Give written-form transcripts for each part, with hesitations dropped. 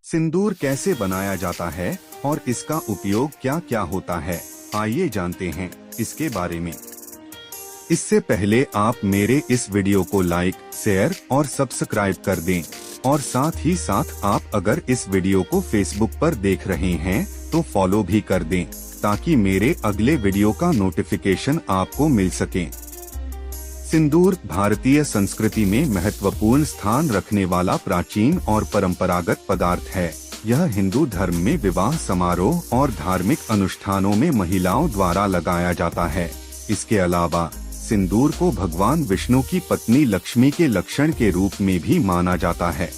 सिंदूर कैसे बनाया जाता है और इसका उपयोग क्या क्या होता है, आइए जानते हैं इसके बारे में। इससे पहले आप मेरे इस वीडियो को लाइक, शेयर और सब्सक्राइब कर दें और साथ ही साथ आप अगर इस वीडियो को फेसबुक पर देख रहे हैं तो फॉलो भी कर दें ताकि मेरे अगले वीडियो का नोटिफिकेशन आपको मिल सके। सिंदूर भारतीय संस्कृति में महत्वपूर्ण स्थान रखने वाला प्राचीन और परंपरागत पदार्थ है। यह हिंदू धर्म में विवाह समारोह और धार्मिक अनुष्ठानों में महिलाओं द्वारा लगाया जाता है। इसके अलावा सिंदूर को भगवान विष्णु की पत्नी लक्ष्मी के लक्षण के रूप में भी माना जाता है।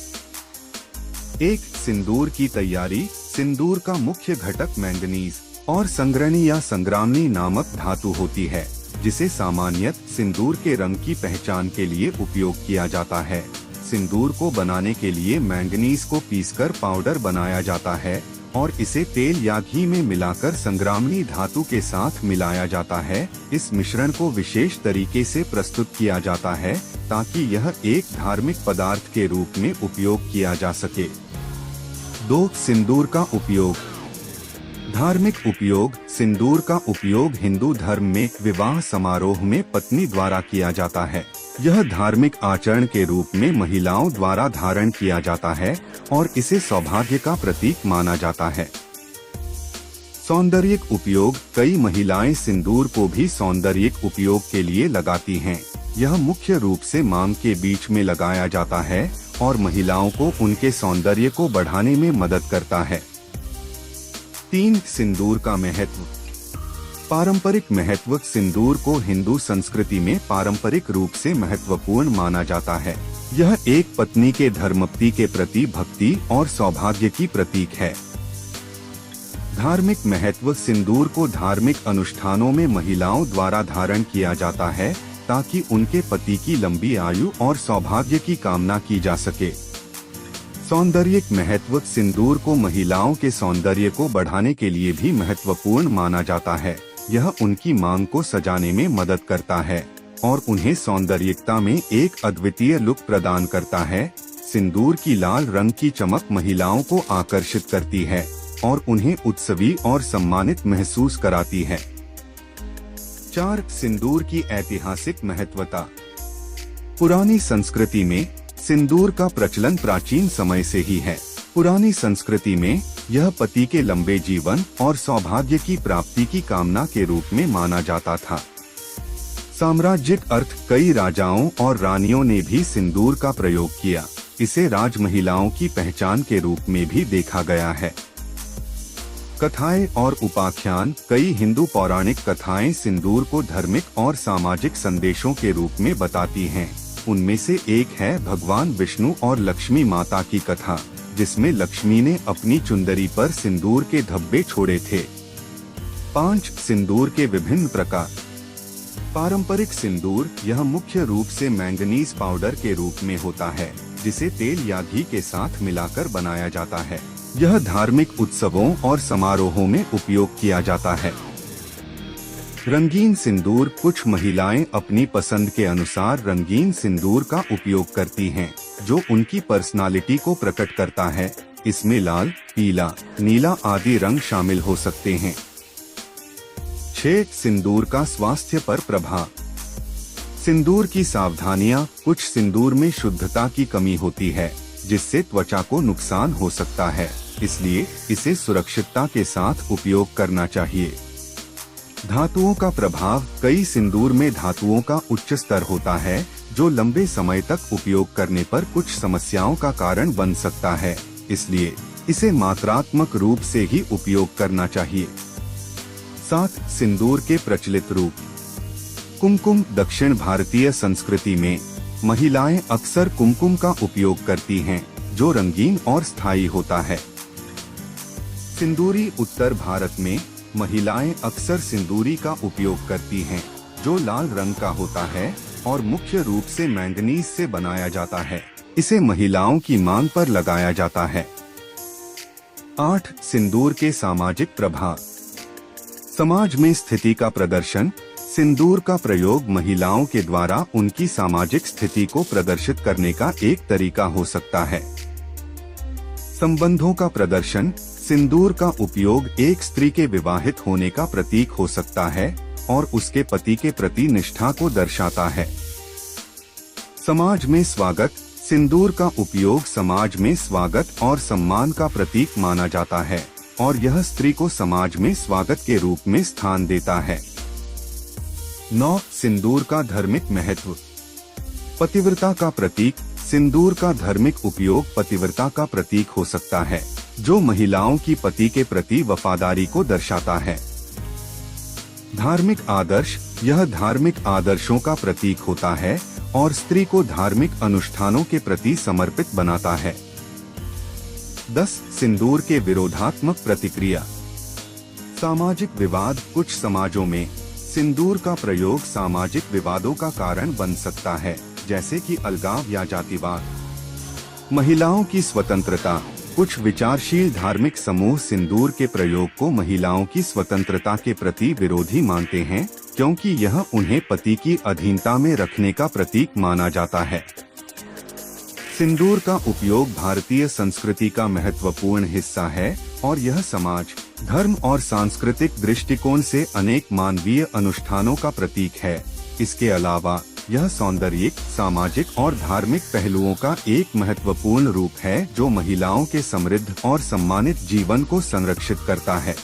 एक सिंदूर की तैयारी। सिंदूर का मुख्य घटक मैंगनीज और संग्रहणी या संग्रामणी नामक धातु होती है, जिसे सामान्यतः सिंदूर के रंग की पहचान के लिए उपयोग किया जाता है। सिंदूर को बनाने के लिए मैंगनीज को पीसकर पाउडर बनाया जाता है और इसे तेल या घी में मिलाकर संग्रामणी धातु के साथ मिलाया जाता है। इस मिश्रण को विशेष तरीके से प्रस्तुत किया जाता है ताकि यह एक धार्मिक पदार्थ के रूप में उपयोग किया जा सके। 2. सिंदूर का उपयोग। धार्मिक उपयोग। सिंदूर का उपयोग हिंदू धर्म में विवाह समारोह में पत्नी द्वारा किया जाता है। यह धार्मिक आचरण के रूप में महिलाओं द्वारा धारण किया जाता है और इसे सौभाग्य का प्रतीक माना जाता है। सौंदर्यिक उपयोग। कई महिलाएं सिंदूर को भी सौंदर्यिक उपयोग के लिए लगाती हैं। यह मुख्य रूप से मांग के बीच में लगाया जाता है और महिलाओं को उनके सौंदर्य को बढ़ाने में मदद करता है। 3. सिंदूर का महत्व। पारंपरिक महत्व। सिंदूर को हिंदू संस्कृति में पारंपरिक रूप से महत्वपूर्ण माना जाता है। यह एक पत्नी के धर्मपति के प्रति भक्ति और सौभाग्य की प्रतीक है। धार्मिक महत्व। सिंदूर को धार्मिक अनुष्ठानों में महिलाओं द्वारा धारण किया जाता है ताकि उनके पति की लंबी आयु और सौभाग्य की कामना की जा सके। सौंदर्यिक महत्व। सिंदूर को महिलाओं के सौंदर्य को बढ़ाने के लिए भी महत्वपूर्ण माना जाता है। यह उनकी मांग को सजाने में मदद करता है और उन्हें सौंदर्यिकता में एक अद्वितीय लुक प्रदान करता है। सिंदूर की लाल रंग की चमक महिलाओं को आकर्षित करती है और उन्हें उत्सवी और सम्मानित महसूस कराती है। 4. सिंदूर की ऐतिहासिक महत्वता। पुरानी संस्कृति में सिंदूर का प्रचलन प्राचीन समय से ही है। पुरानी संस्कृति में यह पति के लंबे जीवन और सौभाग्य की प्राप्ति की कामना के रूप में माना जाता था। साम्राज्यिक अर्थ। कई राजाओं और रानियों ने भी सिंदूर का प्रयोग किया। इसे राज महिलाओं की पहचान के रूप में भी देखा गया है। कथाएं और उपाख्यान। कई हिंदू पौराणिक कथाएं सिंदूर को धार्मिक और सामाजिक संदेशों के रूप में बताती हैं। उनमें से एक है भगवान विष्णु और लक्ष्मी माता की कथा, जिसमें लक्ष्मी ने अपनी चुंदरी पर सिंदूर के धब्बे छोड़े थे। 5. सिंदूर के विभिन्न प्रकार। पारंपरिक सिंदूर। यह मुख्य रूप से मैंगनीज पाउडर के रूप में होता है, जिसे तेल या घी के साथ मिलाकर बनाया जाता है। यह धार्मिक उत्सवों और समारोहों में उपयोग किया जाता है। रंगीन सिंदूर। कुछ महिलाएं अपनी पसंद के अनुसार रंगीन सिंदूर का उपयोग करती हैं, जो उनकी पर्सनालिटी को प्रकट करता है। इसमें लाल, पीला, नीला आदि रंग शामिल हो सकते हैं। 6. सिंदूर का स्वास्थ्य पर प्रभाव। सिंदूर की सावधानियां। कुछ सिंदूर में शुद्धता की कमी होती है, जिससे त्वचा को नुकसान हो सकता है, इसलिए इसे सुरक्षितता के साथ उपयोग करना चाहिए। धातुओं का प्रभाव। कई सिंदूर में धातुओं का उच्च स्तर होता है, जो लंबे समय तक उपयोग करने पर कुछ समस्याओं का कारण बन सकता है, इसलिए इसे मात्रात्मक रूप से ही उपयोग करना चाहिए। 7. सिंदूर के प्रचलित रूप। कुमकुम। दक्षिण भारतीय संस्कृति में महिलाएं अक्सर कुमकुम का उपयोग करती हैं, जो रंगीन और स्थायी होता है। सिंदूरी। उत्तर भारत में महिलाएं अक्सर सिंदूरी का उपयोग करती हैं, जो लाल रंग का होता है और मुख्य रूप से मैंगनीज से बनाया जाता है। इसे महिलाओं की मांग पर लगाया जाता है। 8. सिंदूर के सामाजिक प्रभाव। समाज में स्थिति का प्रदर्शन। सिंदूर का प्रयोग महिलाओं के द्वारा उनकी सामाजिक स्थिति को प्रदर्शित करने का एक तरीका हो सकता है। संबंधों का प्रदर्शन। सिंदूर का उपयोग एक स्त्री के विवाहित होने का प्रतीक हो सकता है और उसके पति के प्रति निष्ठा को दर्शाता है। समाज में स्वागत। सिंदूर का उपयोग समाज में स्वागत और सम्मान का प्रतीक माना जाता है और यह स्त्री को समाज में स्वागत के रूप में स्थान देता है। 9. सिंदूर का धार्मिक महत्व। पतिव्रता का प्रतीक। सिंदूर का धार्मिक उपयोग पतिव्रता का प्रतीक हो सकता है, जो महिलाओं की पति के प्रति वफादारी को दर्शाता है। धार्मिक आदर्श। यह धार्मिक आदर्शों का प्रतीक होता है और स्त्री को धार्मिक अनुष्ठानों के प्रति समर्पित बनाता है। 10. सिंदूर के विरोधात्मक प्रतिक्रिया। सामाजिक विवाद। कुछ समाजों में सिंदूर का प्रयोग सामाजिक विवादों का कारण बन सकता है, जैसे कि अलगाव या जातिवाद। महिलाओं की स्वतंत्रता। कुछ विचारशील धार्मिक समूह सिंदूर के प्रयोग को महिलाओं की स्वतंत्रता के प्रति विरोधी मानते हैं, क्योंकि यह उन्हें पति की अधीनता में रखने का प्रतीक माना जाता है। सिंदूर का उपयोग भारतीय संस्कृति का महत्वपूर्ण हिस्सा है और यह समाज, धर्म और सांस्कृतिक दृष्टिकोण से अनेक मानवीय अनुष्ठानों का प्रतीक है। इसके अलावा यह सौंदर्यिक, सामाजिक और धार्मिक पहलुओं का एक महत्वपूर्ण रूप है जो महिलाओं के समृद्ध और सम्मानित जीवन को संरक्षित करता है।